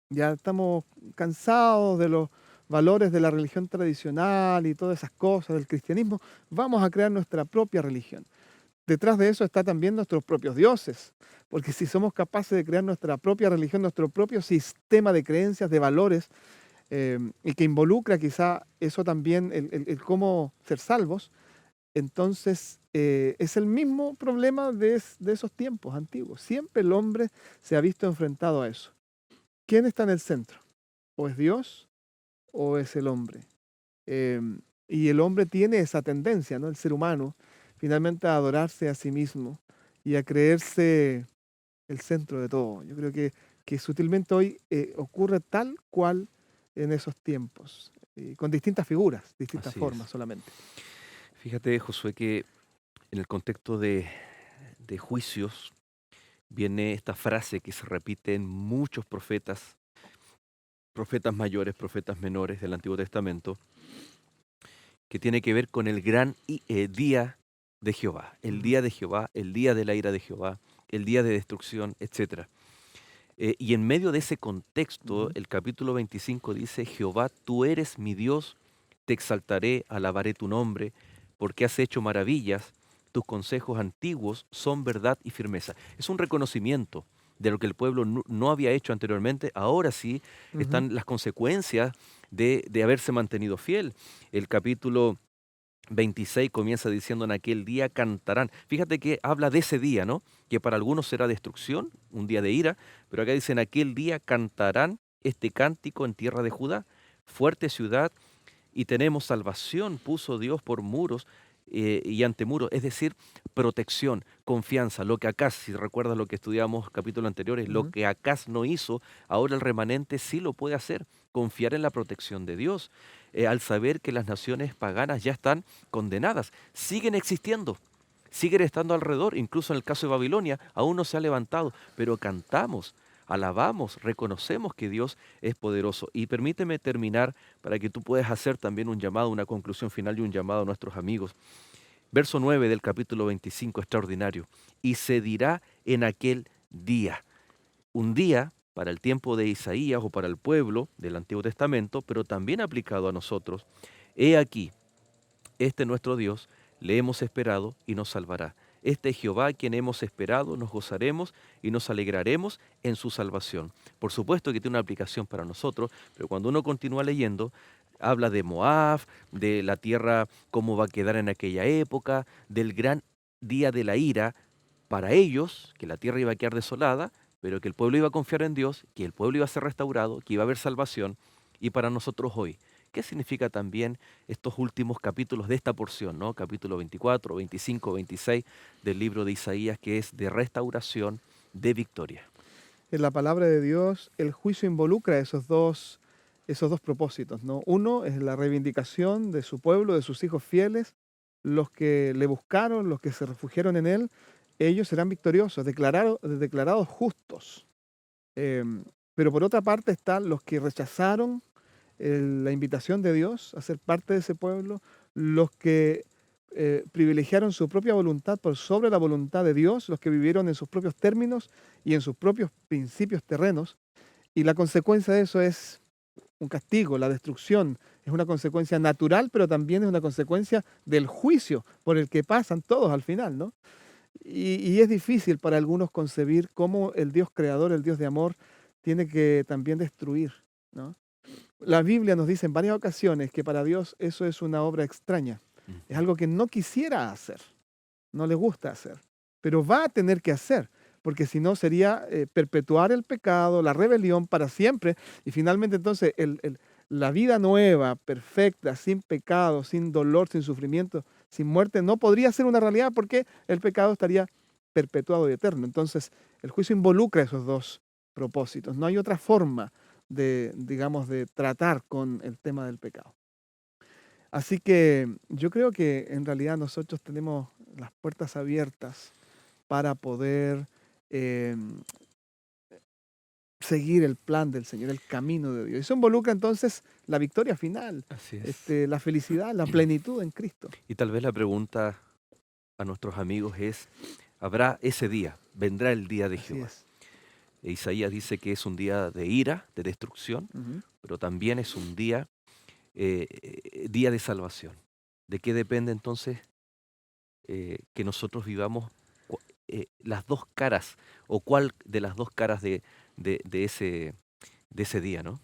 Ya estamos cansados de los valores de la religión tradicional y todas esas cosas del cristianismo. Vamos a crear nuestra propia religión. Detrás de eso está también nuestros propios dioses, porque si somos capaces de crear nuestra propia religión, nuestro propio sistema de creencias, de valores, y que involucra quizá eso también, el cómo ser salvos, entonces es el mismo problema de esos tiempos antiguos. Siempre el hombre se ha visto enfrentado a eso. ¿Quién está en el centro? ¿O es Dios o es el hombre? Y el hombre tiene esa tendencia, ¿no? El ser humano, finalmente a adorarse a sí mismo y a creerse el centro de todo. Yo creo que sutilmente hoy ocurre tal cual en esos tiempos, con distintas figuras, distintas Así formas es. solamente. Fíjate, Josué, que en el contexto de juicios viene esta frase que se repite en muchos profetas, profetas mayores, profetas menores del Antiguo Testamento, que tiene que ver con el gran día de Jehová, el Ujú, día de Jehová, el día de la ira de Jehová, el día de destrucción, etcétera. Y en medio de ese contexto, ujú. el capítulo 25 dice, Jehová, tú eres mi Dios, te exaltaré, alabaré tu nombre, porque has hecho maravillas, tus consejos antiguos son verdad y firmeza. Es un reconocimiento de lo que el pueblo no había hecho anteriormente, ahora sí Ujú, están las consecuencias de haberse mantenido fiel. El capítulo 26 comienza diciendo en aquel día cantarán. Fíjate que habla de ese día, ¿no? Que para algunos será destrucción, un día de ira, pero acá dice en aquel día cantarán este cántico en tierra de Judá, fuerte ciudad, y tenemos salvación, puso Dios por muros y ante muros, es decir, protección, confianza. Lo que Acaz, si recuerdas lo que estudiamos capítulos anteriores, lo ujú. que Acaz no hizo, ahora el remanente sí lo puede hacer, confiar en la protección de Dios, al saber que las naciones paganas ya están condenadas, siguen existiendo. Siguen estando alrededor, incluso en el caso de Babilonia, aún no se ha levantado, pero cantamos, alabamos, reconocemos que Dios es poderoso. Y permíteme terminar para que tú puedas hacer también un llamado, una conclusión final y un llamado a nuestros amigos. Verso 9 del capítulo 25, extraordinario. Y se dirá en aquel día, un día para el tiempo de Isaías o para el pueblo del Antiguo Testamento, pero también aplicado a nosotros. He aquí, este nuestro Dios, le hemos esperado y nos salvará. Este es Jehová a quien hemos esperado, nos gozaremos y nos alegraremos en su salvación. Por supuesto que tiene una aplicación para nosotros, pero cuando uno continúa leyendo, habla de Moab, de la tierra, cómo va a quedar en aquella época, del gran día de la ira para ellos, que la tierra iba a quedar desolada, pero que el pueblo iba a confiar en Dios, que el pueblo iba a ser restaurado, que iba a haber salvación, y para nosotros hoy. ¿Qué significa también estos últimos capítulos de esta porción, ¿no? Capítulo 24, 25, 26 del libro de Isaías, que es de restauración, de victoria? En la palabra de Dios, el juicio involucra esos dos propósitos, ¿no? Uno es la reivindicación de su pueblo, de sus hijos fieles, los que le buscaron, los que se refugiaron en él, ellos serán victoriosos, declarados justos. Em, pero por otra parte están los que rechazaron la invitación de Dios a ser parte de ese pueblo, los que privilegiaron su propia voluntad por sobre la voluntad de Dios, los que vivieron en sus propios términos y en sus propios principios terrenos, Y la consecuencia de eso es un castigo, la destrucción. Es una consecuencia natural, pero también es una consecuencia del juicio por el que pasan todos al final, ¿no? Y es difícil para algunos concebir cómo el Dios creador, el Dios de amor, tiene que también destruir, ¿no? La Biblia nos dice en varias ocasiones que para Dios eso es una obra extraña. Es Ujú. algo que no quisiera hacer, no le gusta hacer, pero va a tener que hacer, porque si no sería perpetuar el pecado, la rebelión para siempre, y finalmente entonces la vida nueva, perfecta, sin pecado, sin dolor, sin sufrimiento, sin muerte, no podría ser una realidad porque el pecado estaría perpetuado y eterno. Entonces, el juicio involucra esos dos propósitos. No hay otra forma de, digamos, de tratar con el tema del pecado. Así que yo creo que en realidad nosotros tenemos las puertas abiertas para poder em, seguir el plan del Señor, el camino de Dios. Eso involucra entonces la victoria final, Así es. la felicidad, la plenitud en Cristo. Y tal vez la pregunta a nuestros amigos es, ¿habrá ese día? ¿Vendrá el día de Así Jehová? es. Isaías dice que es un día de ira, de destrucción, Ujú. pero también es un día de salvación. ¿De qué depende entonces que nosotros vivamos las dos caras o cuál de las dos caras de ese día, ¿no?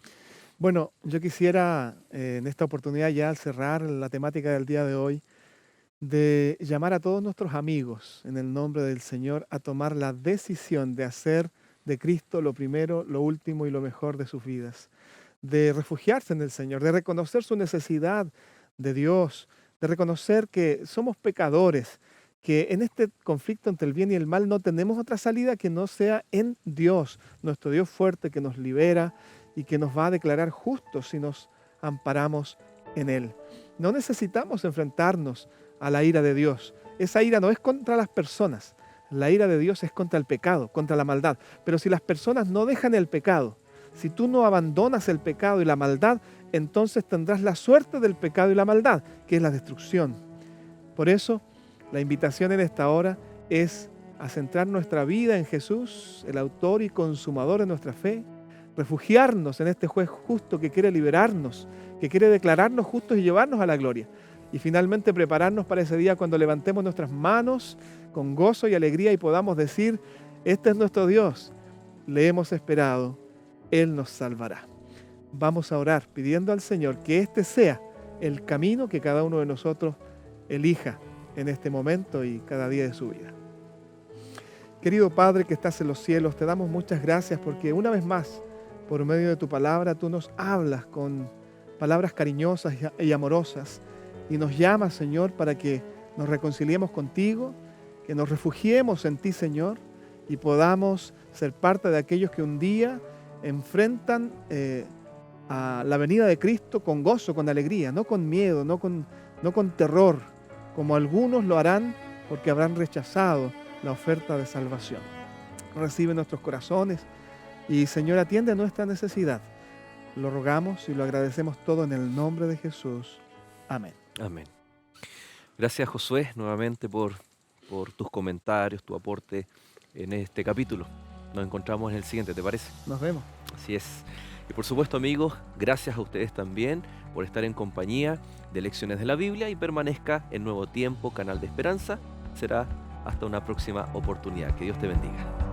Bueno, yo quisiera en esta oportunidad ya al cerrar la temática del día de hoy, de llamar a todos nuestros amigos en el nombre del Señor a tomar la decisión de hacer de Cristo lo primero, lo último y lo mejor de sus vidas, de refugiarse en el Señor, de reconocer su necesidad de Dios, de reconocer que somos pecadores, que en este conflicto entre el bien y el mal no tenemos otra salida que no sea en Dios, nuestro Dios fuerte que nos libera y que nos va a declarar justos si nos amparamos en Él. No necesitamos enfrentarnos a la ira de Dios. Esa ira no es contra las personas, la ira de Dios es contra el pecado, contra la maldad. Pero si las personas no dejan el pecado, si tú no abandonas el pecado y la maldad, entonces tendrás la suerte del pecado y la maldad, que es la destrucción. Por eso, la invitación en esta hora es a centrar nuestra vida en Jesús, el autor y consumador de nuestra fe, refugiarnos en este juez justo que quiere liberarnos, que quiere declararnos justos y llevarnos a la gloria. Y finalmente prepararnos para ese día cuando levantemos nuestras manos con gozo y alegría y podamos decir, este es nuestro Dios, le hemos esperado, Él nos salvará. Vamos a orar pidiendo al Señor que este sea el camino que cada uno de nosotros elija en este momento y cada día de su vida. Querido Padre que estás en los cielos, te damos muchas gracias porque una vez más, por medio de tu palabra, tú nos hablas con palabras cariñosas y amorosas y nos llamas, Señor, para que nos reconciliemos contigo, que nos refugiemos en ti, Señor, y podamos ser parte de aquellos que un día enfrentan a la venida de Cristo con gozo, con alegría, no con miedo, no con terror, como algunos lo harán porque habrán rechazado la oferta de salvación. Recibe nuestros corazones y, Señor, atiende a nuestra necesidad. Lo rogamos y lo agradecemos todo en el nombre de Jesús. Amén. Amén. Gracias, Josué, nuevamente por tus comentarios, tu aporte en este capítulo. Nos encontramos en el siguiente, ¿te parece? Nos vemos. Así es. Y por supuesto, amigos, gracias a ustedes también por estar en compañía de Lecciones de la Biblia y permanezca en Nuevo Tiempo, Canal de Esperanza. Será hasta una próxima oportunidad. Que Dios te bendiga.